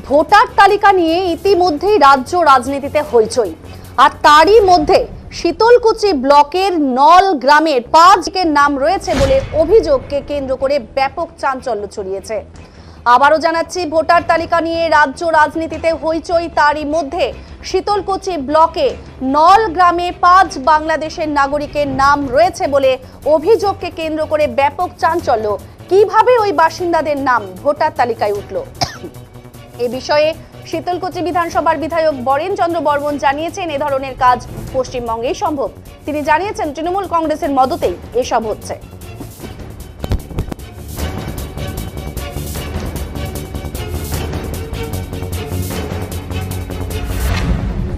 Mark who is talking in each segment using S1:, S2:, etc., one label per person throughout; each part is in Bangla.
S1: ভোটার তালিকা নিয়ে ইতিমধ্যেই রাজ্য রাজনীতিতে হইচই, আর তারই মধ্যে শীতলকুচি ব্লকের নল গ্রামের 5 নাম রয়েছে বলে অভিযোগকে কেন্দ্র করে ব্যাপক চাঞ্চল্য ছড়িয়েছে। আবারও জানাচ্ছি, ভোটার তালিকা নিয়ে রাজ্য রাজনীতিতে হইচই, তারই মধ্যে শীতলকুচি ব্লকে নল গ্রামে 5 বাংলাদেশের নাগরিকের নাম রয়েছে বলে অভিযোগকে কেন্দ্র করে ব্যাপক চাঞ্চল্য। কিভাবে ওই বাসিন্দাদের নাম ভোটার তালিকায় উঠল, এ বিষয়ে শীতলকুচি বিধানসভার বিধায়ক বরেন চন্দ্র বর্মন জানিয়েছেন, এ ধরনের কাজ পশ্চিমবঙ্গেই সম্ভব। তিনি জানিয়েছেন, তৃণমূল কংগ্রেসের মদতেই এসব হচ্ছে।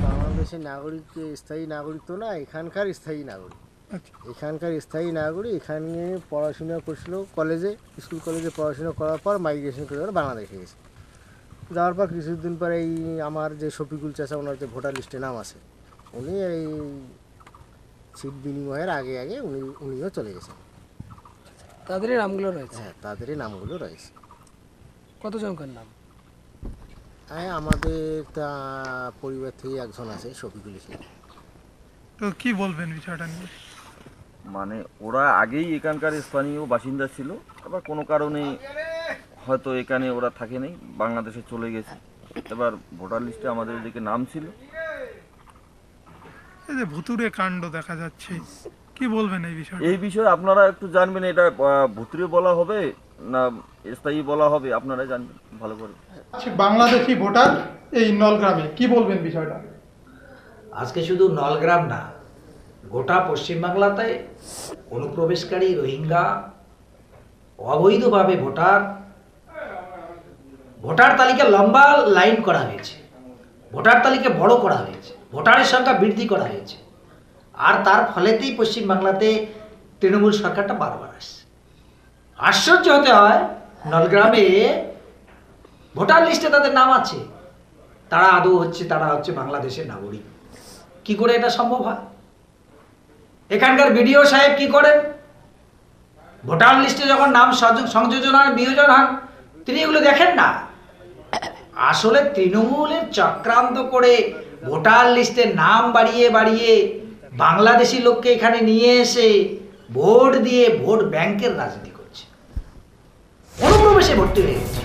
S2: বাংলাদেশের নাগরিক, স্থায়ী নাগরিক তো না, এখানকার স্থায়ী নাগরিক। এখানকার স্থায়ী নাগরিক এখানে পড়াশোনা করছিল, স্কুল কলেজে পড়াশোনা করার পর মাইগ্রেশন করে বাংলাদেশে গেছে। যাওয়ার পর কিছুদিন পরে এই আমার যে শফিকুল চাচা, ওনার যে ভোটার লিস্টে নাম আছে, উনি এই সিট বিনিময়ের আগে উনিও চলে গেছেন।
S3: তাদেরই নামগুলো রয়েছে?
S2: হ্যাঁ, তাদেরই নামগুলো রয়েছে।
S3: কতজনকার নাম?
S2: হ্যাঁ, আমাদের তা পরিবার থেকে একজন আছে, শফিকুল ইসলাম।
S4: তো কি বলবেন বিষয়টা নিয়ে?
S5: মানে ওরা আগেই এখানকার স্থানীয় বাসিন্দা ছিল, এবার কোনো কারণে হয়তো এখানে ওরা থাকে নেই, বাংলাদেশে চলে গেছে। এবার ভোটার লিস্টে আমাদের এদিকে নাম ছিল।
S4: এই যে ভুতুড়ে কাণ্ড দেখা যাচ্ছে, কি বলবেন এই বিষয়ে?
S5: এই বিষয়ে আপনারা একটু জানবেন, এটা ভুতুড়ে বলা হবে না স্থায়ী বলা হবে, আপনারা জানবেন ভালো করে।
S4: বাংলাদেশি ভোটার এই নলগ্রামে, কি বলবেন বিষয়টা?
S6: আজকে শুধু নলগ্রাম না, গোটা পশ্চিমবাংলাতে অনুপ্রবেশকারী রোহিঙ্গা অবৈধভাবে ভোটার তালিকা লম্বা লাইন করা হয়েছে, ভোটার তালিকা বড় করা হয়েছে, ভোটারের সংখ্যা বৃদ্ধি করা হয়েছে, আর তার ফলেতেই পশ্চিমবাংলাতে তৃণমূল সরকারটা বারবার আসছে। আশ্চর্য হতে হয়, নলগ্রামে ভোটার লিস্টে তাদের নাম আছে, তারা হচ্ছে বাংলাদেশের নাগরিক। কি করে এটা সম্ভব হয়? এখানকার বিডিও সাহেব কি করেন? ভোটার লিস্টে যখন নাম সংযোজন হয়, বিয়োজন হন, তিনি এগুলো দেখেন না। আসলে তৃণমূলের চক্রান্ত করে ভোটার লিস্টে নাম বাড়িয়ে বাংলাদেশি লোককে এখানে নিয়ে এসে ভোট দিয়ে ভোট ব্যাংকের রাজনীতি করছে, অনুপ্রবেশে ভর্তি হয়ে গেছে।